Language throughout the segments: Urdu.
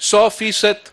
100%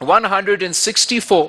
164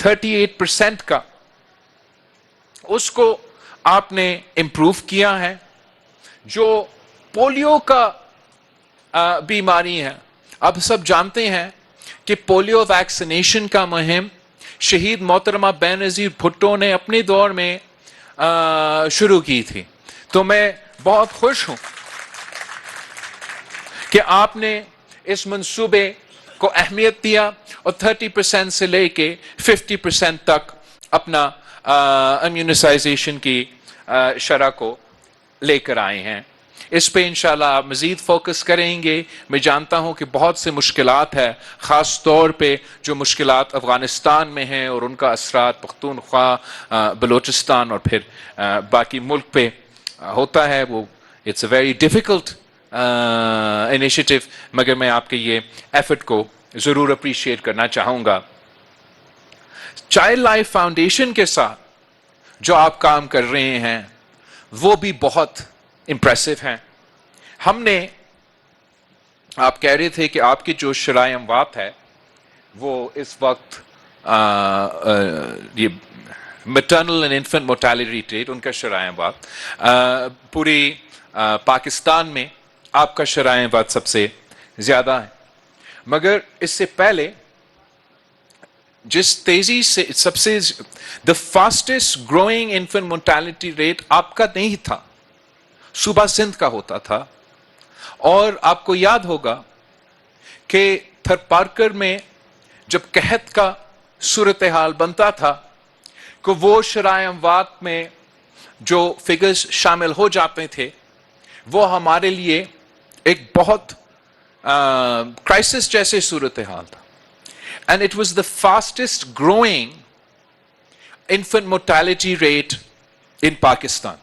38% کا اس کو آپ نے امپروو کیا ہے. جو پولیو کا بیماری ہے, اب سب جانتے ہیں کہ پولیو ویکسینیشن کا مہم شہید محترمہ بے نظیر بھٹو نے اپنے دور میں شروع کی تھی. تو میں بہت خوش ہوں کہ آپ نے اس منصوبے کو اہمیت دیا اور 30% سے لے کے 50% تک اپنا امیونائزیشن کی شرح کو لے کر آئے ہیں. اس پہ انشاءاللہ آپ مزید فوکس کریں گے. میں جانتا ہوں کہ بہت سے مشکلات ہیں, خاص طور پہ جو مشکلات افغانستان میں ہیں اور ان کا اثرات پختونخوا, بلوچستان اور پھر باقی ملک پہ ہوتا ہے. وہ it's a very difficult initiative, مگر میں آپ کے یہ ایفرٹ کو ضرور اپریشیٹ کرنا چاہوں گا. چائلڈ لائف فاؤنڈیشن کے ساتھ جو آپ کام کر رہے ہیں وہ بھی بہت امپریسو ہیں. ہم نے, آپ کہہ رہے تھے کہ آپ کی جو شرائع اموات ہے وہ اس وقت یہ maternal and infant mortality rate, ان کا شرائع اموات پوری پاکستان میں آپ کا شرائع اموات سب سے زیادہ ہے. مگر اس سے پہلے جس تیزی سے سب سے the fastest growing infant mortality rate آپ کا نہیں تھا, صوبہ سندھ کا ہوتا تھا. اور آپ کو یاد ہوگا کہ تھر پارکر میں جب قحط کا صورتحال بنتا تھا کہ وہ شرائع اموات میں جو فگرز شامل ہو جاتے تھے وہ ہمارے لیے ایک بہت کرائسس جیسے صورتحال تھا. And it was the fastest growing infant mortality rate ان پاکستان.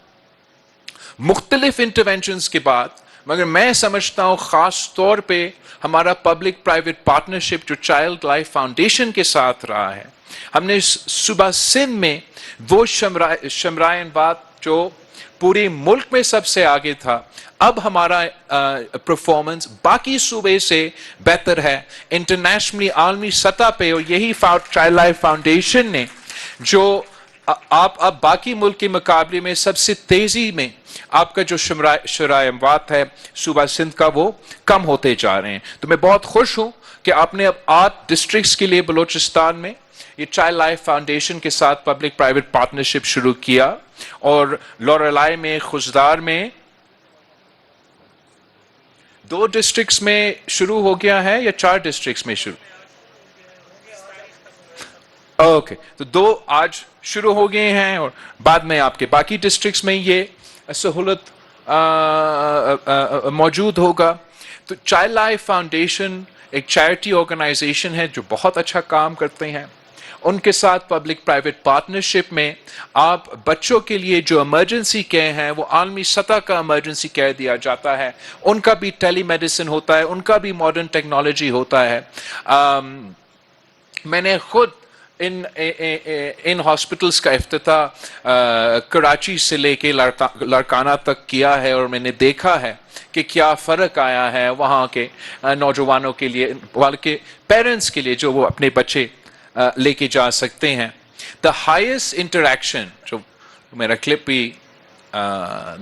مختلف انٹرونشنز کے بعد, مگر میں سمجھتا ہوں خاص طور پہ ہمارا پبلک پرائیویٹ پارٹنرشپ جو چائلڈ لائف فاؤنڈیشن کے ساتھ رہا ہے, ہم نے صوبہ سندھ میں وہ شرائع اموات جو پورے ملک میں سب سے آگے تھا, اب ہمارا پرفارمنس باقی صوبے سے بہتر ہے انٹرنیشنلی, عالمی سطح پہ. اور یہی چائلڈ لائف فاؤنڈیشن نے جو آپ اب باقی ملک کے مقابلے میں سب سے تیزی میں آپ کا جو شرائع اموات ہے صوبہ سندھ کا وہ کم ہوتے جا رہے ہیں. تو میں بہت خوش ہوں کہ آپ نے اب 8 ڈسٹرکٹس کے لیے بلوچستان میں یہ چائلڈ لائف فاؤنڈیشن کے ساتھ پبلک پرائیویٹ پارٹنرشپ شروع کیا, اور لوریلائی میں, خزدار میں 2 ڈسٹرکٹس میں شروع ہو گیا ہے یا 4 ڈسٹرکٹس میں شروع؟ اوکے, تو 2 آج شروع ہو گئے ہیں اور بعد میں آپ کے باقی ڈسٹرکٹس میں یہ سہولت موجود ہوگا. تو چائلڈ لائف فاؤنڈیشن ایک چیریٹی آرگنائزیشن ہے جو بہت اچھا کام کرتے ہیں. ان کے ساتھ پبلک پرائیویٹ پارٹنرشپ میں آپ بچوں کے لیے جو ایمرجنسی کیئر ہیں وہ عالمی سطح کا ایمرجنسی کیئر دیا جاتا ہے. ان کا بھی ٹیلی میڈیسن ہوتا ہے, ان کا بھی ماڈرن ٹیکنالوجی ہوتا ہے. میں نے خود ان ہاسپٹلس کا افتتاح کراچی سے لے کے لاڑکانہ تک کیا ہے, اور میں نے دیکھا ہے کہ کیا فرق آیا ہے وہاں کے نوجوانوں کے لیے, بلکہ پیرنٹس کے لیے جو وہ اپنے بچے لے کے جا سکتے ہیں. دا ہائیسٹ انٹریکشن, جو میرا کلپ بھی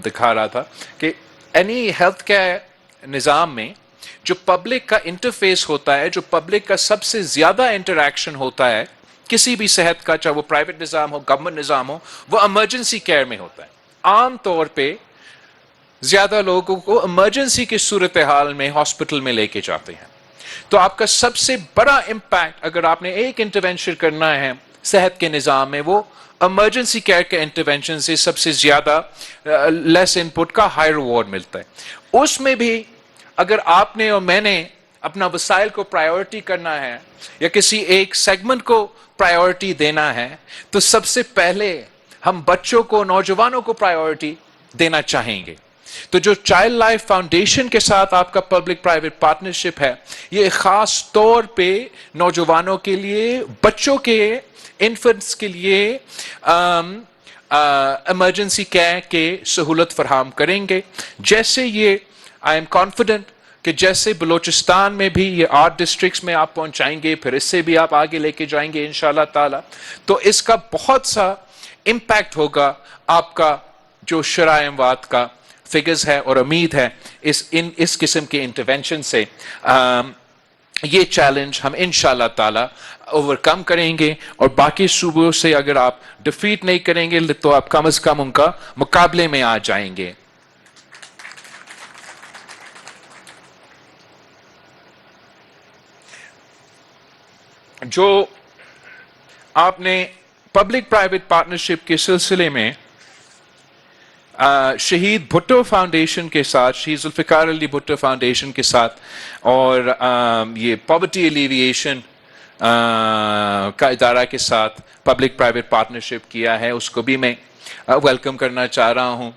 دکھا رہا تھا کہ اینی ہیلتھ کیئر نظام میں جو پبلک کا انٹرفیس ہوتا ہے, جو پبلک کا سب سے زیادہ انٹریکشن ہوتا ہے کسی بھی صحت کا, چاہے وہ پرائیویٹ نظام ہو, گورنمنٹ نظام ہو, وہ ایمرجنسی کیئر میں ہوتا ہے. عام طور پہ زیادہ لوگوں کو ایمرجنسی کی صورتحال میں ہاسپٹل میں لے کے جاتے ہیں. تو آپ کا سب سے بڑا امپیکٹ اگر آپ نے ایک انٹرونشن کرنا ہے صحت کے نظام میں, وہ ایمرجنسی کیئر کے انٹرونشن سے سب سے زیادہ لیس ان پٹ کا ہائی ریوارڈ ملتا ہے. اس میں بھی اگر آپ نے اور میں نے اپنا وسائل کو پرائیورٹی کرنا ہے یا کسی ایک سیگمنٹ کو پرائیورٹی دینا ہے, تو سب سے پہلے ہم بچوں کو, نوجوانوں کو پرائیورٹی دینا چاہیں گے. تو جو چائلڈ لائف فاؤنڈیشن کے ساتھ آپ کا پبلک پرائیویٹ پارٹنرشپ ہے, یہ خاص طور پہ نوجوانوں کے لیے, بچوں کے, انفنٹس کے لیے ایمرجنسی کیئر کے سہولت فراہم کریں گے. جیسے یہ آئی ایم کانفیڈنٹ کہ جیسے بلوچستان میں بھی یہ 8 ڈسٹرکٹس میں آپ پہنچائیں گے، پھر اس سے بھی آپ آگے لے کے جائیں گے انشاءاللہ تعالی، تو اس کا بہت سا امپیکٹ ہوگا آپ کا جو شرائع اموات کا فگرز ہے، اور امید ہے اس قسم کے انٹرونشن سے یہ چیلنج ہم انشاءاللہ تعالی اوورکم کریں گے، اور باقی صوبوں سے اگر آپ ڈیفیٹ نہیں کریں گے تو آپ کم از کم ان کا مقابلے میں آ جائیں گے۔ جو آپ نے پبلک پرائیویٹ پارٹنرشپ کے سلسلے میں شہید بھٹو فاؤنڈیشن کے ساتھ، شہید ذوالفقار علی بھٹو فاؤنڈیشن کے ساتھ، اور یہ پاورٹی ایلیویشن کا ادارہ کے ساتھ پبلک پرائیویٹ پارٹنرشپ کیا ہے، اس کو بھی میں ویلکم کرنا چاہ رہا ہوں۔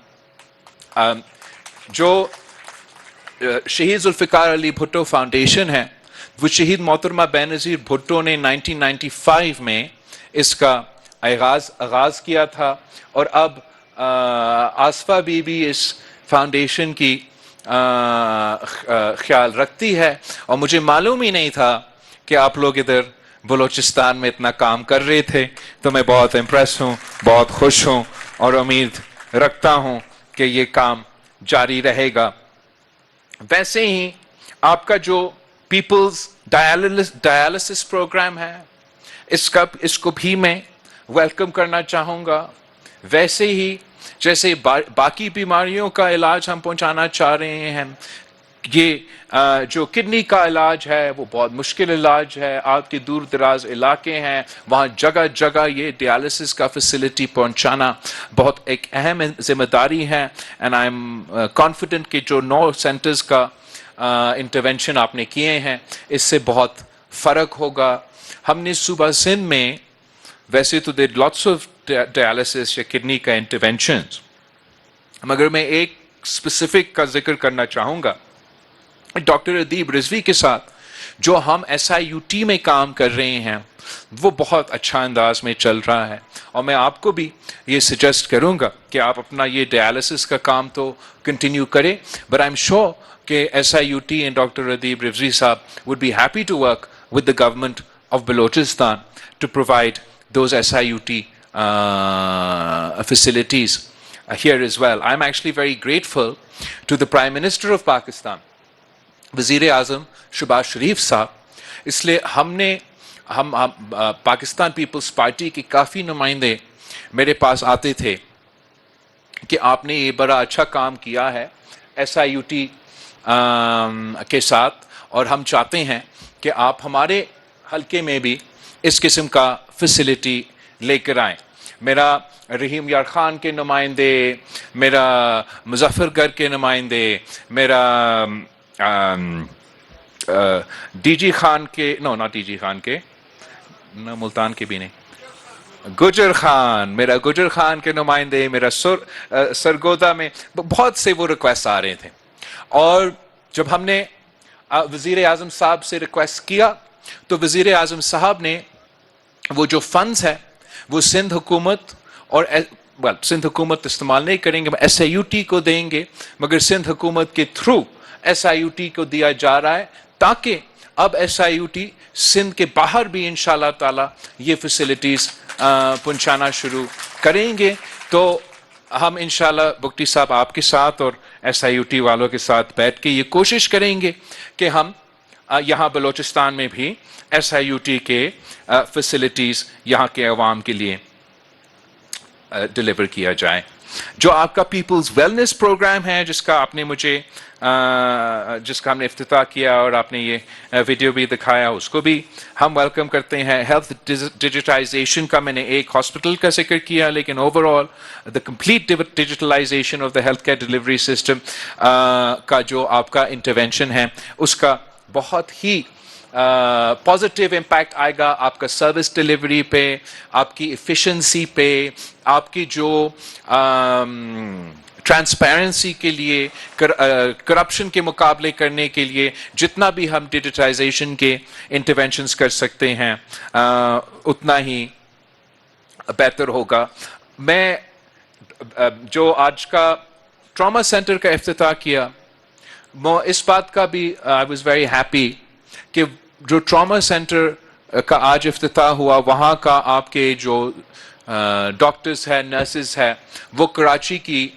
جو شہید ذوالفقار علی بھٹو فاؤنڈیشن ہے، وہ شہید محترمہ بینظیر بھٹو نے 1995 میں اس کا آغاز کیا تھا، اور اب آصفہ بی بھی اس فاؤنڈیشن کی خیال رکھتی ہے، اور مجھے معلوم ہی نہیں تھا کہ آپ لوگ ادھر بلوچستان میں اتنا کام کر رہے تھے، تو میں بہت امپریس ہوں، بہت خوش ہوں، اور امید رکھتا ہوں کہ یہ کام جاری رہے گا۔ ویسے ہی آپ کا جو پیپلز ڈائلسس پروگرام ہے، اس کو بھی میں ویلکم کرنا چاہوں گا۔ ویسے ہی جیسے باقی بیماریوں کا علاج ہم پہنچانا چاہ رہے ہیں، یہ جو کڈنی کا علاج ہے وہ بہت مشکل علاج ہے، آپ کے دور دراز علاقے ہیں وہاں جگہ جگہ یہ ڈیالسس کا فیسلٹی پہنچانا بہت ایک اہم ذمہ داری ہے، اینڈ آئی ایم کانفیڈنٹ کہ جو 9 سینٹرز کا انٹرونشن آپ نے کیے ہیں اس سے بہت فرق ہوگا۔ ہم نے صوبہ سندھ میں ویسے تو دیر لاٹس آف ڈیالسس یا کڈنی کا انٹرونشنز، مگر میں ایک اسپیسیفک کا ذکر کرنا چاہوں گا۔ ڈاکٹر ادیب رضوی کے ساتھ جو ہم SIUT میں کام کر رہے ہیں وہ بہت اچھا انداز میں چل رہا ہے، اور میں آپ کو بھی یہ سجیسٹ کروں گا کہ آپ اپنا یہ ڈیالسس کا کام تو کنٹینیو کریں، بٹ آئی ایم شیور کہ SIUT and Dr. Adib Rivzi Saab would be happy to work with the government of Balochistan to provide those SIUT facilities here as well. I'm actually very grateful to the Prime Minister of Pakistan, وزیر اعظم شہباز شریف صاحب، اس لیے ہم پاکستان پیپلز پارٹی کے کافی نمائندے میرے پاس آتے تھے کہ آپ نے یہ بڑا اچھا کام کیا ہے SIUT کے ساتھ، اور ہم چاہتے ہیں کہ آپ ہمارے حلقے میں بھی اس قسم کا فیسلٹی لے کر آئیں۔ میرا رحیم یار خان کے نمائندے، میرا مظفر گڑھ کے نمائندے، میرا ڈی جی خان کے ناٹ ڈی جی خان کے، نہ ملتان کے بھی نہیں، گجر خان، میرا گجر خان کے نمائندے، میرا سرگودا میں بہت سے وہ ریکویسٹ آ رہے تھے، اور جب ہم نے وزیر اعظم صاحب سے ریکویسٹ کیا تو وزیر اعظم صاحب نے وہ جو فنڈز ہے وہ سندھ حکومت اور سندھ حکومت استعمال نہیں کریں گے، SIUT کو دیں گے، مگر سندھ حکومت کے تھرو SIUT کو دیا جا رہا ہے، تاکہ اب SIUT سندھ کے باہر بھی انشاءاللہ تعالی یہ فیسلٹیز پہنچانا شروع کریں گے۔ تو ہم انشاءاللہ بگٹی صاحب آپ کے ساتھ اور SIUT والوں کے ساتھ بیٹھ کے یہ کوشش کریں گے کہ ہم یہاں بلوچستان میں بھی SIUT کے فیسلٹیز یہاں کے عوام کے لیے ڈیلیور کیا جائے۔ جو آپ کا پیپلز ویلنس پروگرام ہے جس کا ہم نے افتتاح کیا اور آپ نے یہ ویڈیو بھی دکھایا، اس کو بھی ہم ویلکم کرتے ہیں۔ ہیلتھ ڈیجیٹائزیشن کا میں نے ایک ہاسپٹل کا ذکر کیا، لیکن overall the complete digitalization of the health care delivery system کا جو آپ کا انٹرونشن ہے اس کا بہت ہی پازیٹیو امپیکٹ آئے گا آپ کا سروس ڈیلیوری پہ، آپ کی ایفیشنسی پہ، آپ کی جو ٹرانسپیرنسی کے لیے، کرپشن کے مقابلے کرنے کے لیے جتنا بھی ہم ڈیجیٹائزیشن کے انٹرونشنز کر سکتے ہیں اتنا ہی بہتر ہوگا۔ میں جو آج کا ٹراما سینٹر کا افتتاح کیا، اس بات کا بھی آئی واز ویری ہیپی کہ جو ٹراما سینٹر کا آج افتتاح ہوا وہاں کا آپ کے جو ڈاکٹرز ہے نرسز ہے وہ کراچی کی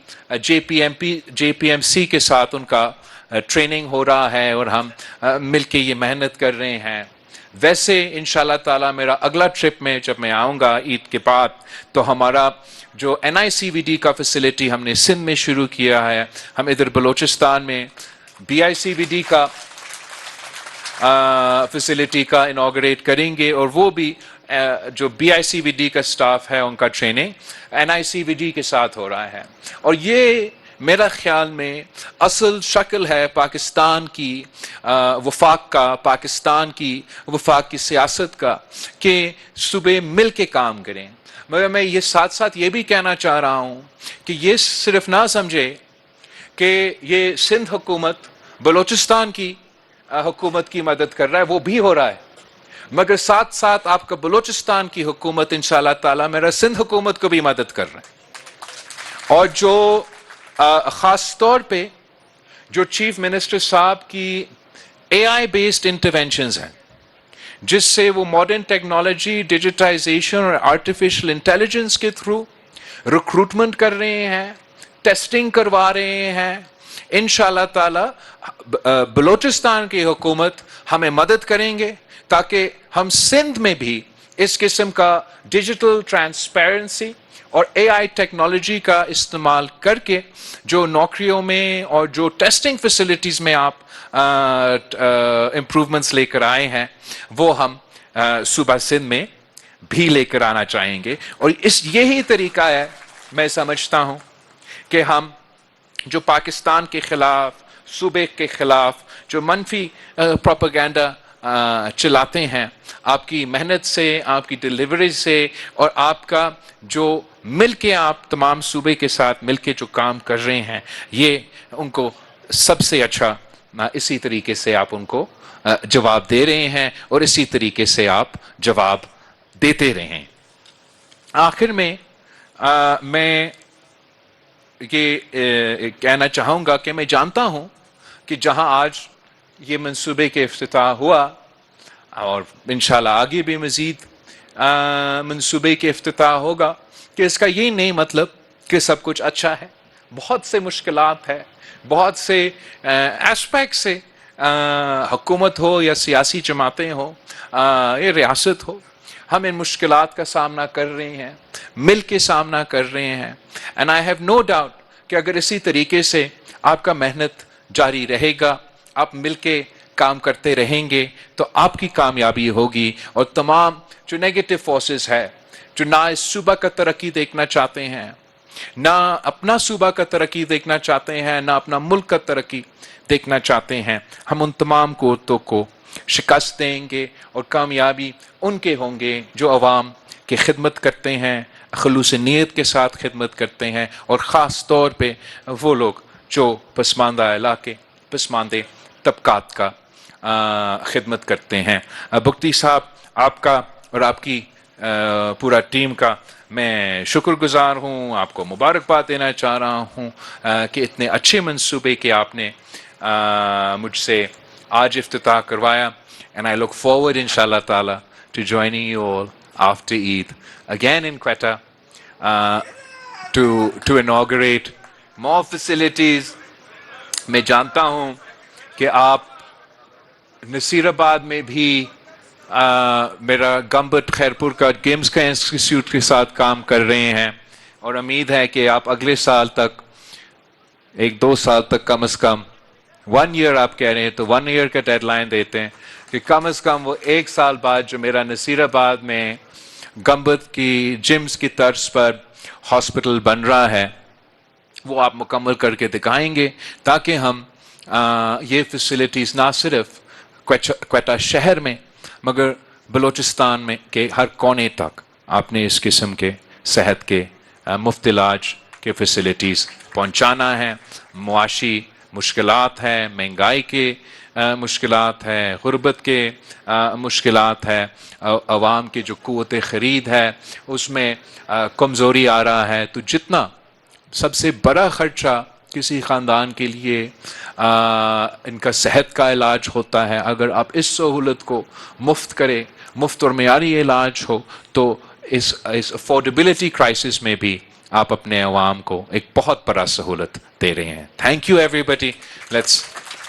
جے پی ایم سی کے ساتھ ان کا ٹریننگ ہو رہا ہے اور ہم مل کے یہ محنت کر رہے ہیں. ویسے انشاءاللہ تعالی میرا اگلا ٹرپ میں جب میں آؤں گا عید کے بعد تو ہمارا جو N I C V D کا فیسلٹی ہم نے سندھ میں شروع کیا ہے ہم ادھر بلوچستان میں B I C V D کا فیسلٹی کا انوگریٹ کریں گے اور وہ بھی جو B I C V D کا سٹاف ہے ان کا training N I C V D کے ساتھ ہو رہا ہے. اور یہ میرا خیال میں اصل شکل ہے پاکستان کی وفاق کا، پاکستان کی وفاق کی سیاست کا کہ صوبے مل کے کام کریں. مگر میں یہ ساتھ ساتھ یہ بھی کہنا چاہ رہا ہوں کہ یہ صرف نہ سمجھے کہ یہ سندھ حکومت بلوچستان کی حکومت کی مدد کر رہا ہے، وہ بھی ہو رہا ہے، مگر ساتھ ساتھ آپ کا بلوچستان کی حکومت انشاءاللہ تعالی میرا سندھ حکومت کو بھی مدد کر رہا ہے. اور جو خاص طور پہ جو چیف منسٹر صاحب کی اے آئی بیسڈ انٹرونشنز ہیں جس سے وہ ماڈرن ٹیکنالوجی ڈیجیٹائزیشن اور آرٹیفیشل انٹیلیجنس کے تھرو ریکروٹمنٹ کر رہے ہیں، ٹیسٹنگ کروا رہے ہیں، انشاءاللہ تعالی بلوچستان کی حکومت ہمیں مدد کریں گے تاکہ ہم سندھ میں بھی اس قسم کا ڈیجیٹل ٹرانسپیرنسی اور اے آئی ٹیکنالوجی کا استعمال کر کے جو نوکریوں میں اور جو ٹیسٹنگ فیسلٹیز میں آپ امپروومنٹس لے کر آئے ہیں وہ ہم صوبہ سندھ میں بھی لے کر آنا چاہیں گے. اور یہی طریقہ ہے میں سمجھتا ہوں کہ ہم جو پاکستان کے خلاف صوبے کے خلاف جو منفی پروپیگنڈا چلاتے ہیں آپ کی محنت سے، آپ کی ڈیلیوری سے اور آپ کا جو مل کے آپ تمام صوبے کے ساتھ مل کے جو کام کر رہے ہیں یہ ان کو سب سے اچھا اسی طریقے سے آپ ان کو جواب دے رہے ہیں اور اسی طریقے سے آپ جواب دیتے رہیں. آخر میں میں یہ کہنا چاہوں گا کہ میں جانتا ہوں کہ جہاں آج یہ منصوبے کے افتتاح ہوا اور انشاءاللہ آگے بھی مزید منصوبے کے افتتاح ہوگا کہ اس کا یہ نہیں مطلب کہ سب کچھ اچھا ہے. بہت سے مشکلات ہے، بہت سے ایسپیکٹ سے حکومت ہو یا سیاسی جماعتیں ہو یا ریاست ہو ہم ان مشکلات کا سامنا کر رہے ہیں، مل کے سامنا کر رہے ہیں. And I have no doubt کہ اگر اسی طریقے سے آپ کا محنت جاری رہے گا، آپ مل کے کام کرتے رہیں گے تو آپ کی کامیابی ہوگی. اور تمام جو نیگیٹو فورسز ہے جو نہ اس صوبہ کا ترقی دیکھنا چاہتے ہیں، نہ اپنا صوبہ کا ترقی دیکھنا چاہتے ہیں، نہ اپنا ملک کا ترقی دیکھنا چاہتے ہیں، ہم ان تمام قوتوں کو شکست دیں گے اور کامیابی ان کے ہوں گے جو عوام کی خدمت کرتے ہیں، خلوص نیت کے ساتھ خدمت کرتے ہیں، اور خاص طور پہ وہ لوگ جو پسماندہ علاقے، پسماندے طبقات کا خدمت کرتے ہیں. بگٹی صاحب آپ کا اور آپ کی پورا ٹیم کا میں شکر گزار ہوں، آپ کو مبارکباد دینا چاہ رہا ہوں کہ اتنے اچھے منصوبے کے آپ نے مجھ سے آج افتتاح کروایا. And I look forward inshallah ta'ala to joining you all after Eid again in Quetta to inaugurate more facilities. میں جانتا ہوں کہ آپ نصیر آباد میں بھی میرا گمبٹ خیرپور کا گیمز کا انسٹیٹیوٹ کے ساتھ کام کر رہے ہیں اور امید ہے کہ آپ اگلے سال تک 1-2 سال تک کم از کم 1 ایئر آپ کہہ رہے ہیں تو 1 ایئر کا ڈیڈ لائن دیتے ہیں کہ کم از کم وہ 1 سال بعد جو میرا نصیر آباد میں گمبت کی جمز کی طرز پر ہاسپٹل بن رہا ہے وہ آپ مکمل کر کے دکھائیں گے تاکہ ہم یہ فیسلٹیز نہ صرف کوئٹہ شہر میں مگر بلوچستان میں کے ہر کونے تک آپ نے اس قسم کے صحت کے مفت علاج کے فیسلٹیز پہنچانا ہے. معاشی مشکلات ہے، مہنگائی کے مشکلات ہے، غربت کے مشکلات ہے، عوام کی جو قوت خرید ہے اس میں کمزوری آ رہا ہے، تو جتنا سب سے بڑا خرچہ کسی خاندان کے لیے ان کا صحت کا علاج ہوتا ہے، اگر آپ اس سہولت کو مفت کریں، مفت اور معیاری علاج ہو، تو اس افورڈیبلٹی کرائسس میں بھی آپ اپنے عوام کو ایک بہت بڑا سہولت دے رہے ہیں. تھینک یو ایوری بڈی. Let's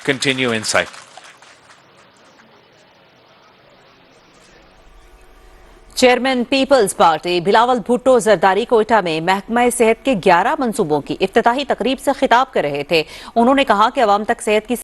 continue inside. Chairman Peoples Party Bilawal Bhutto Zardari Quetta میں محکمہ صحت کے 11 منصوبوں کی افتتاحی تقریب سے خطاب کر رہے تھے. انہوں نے کہا کہ عوام تک صحت کی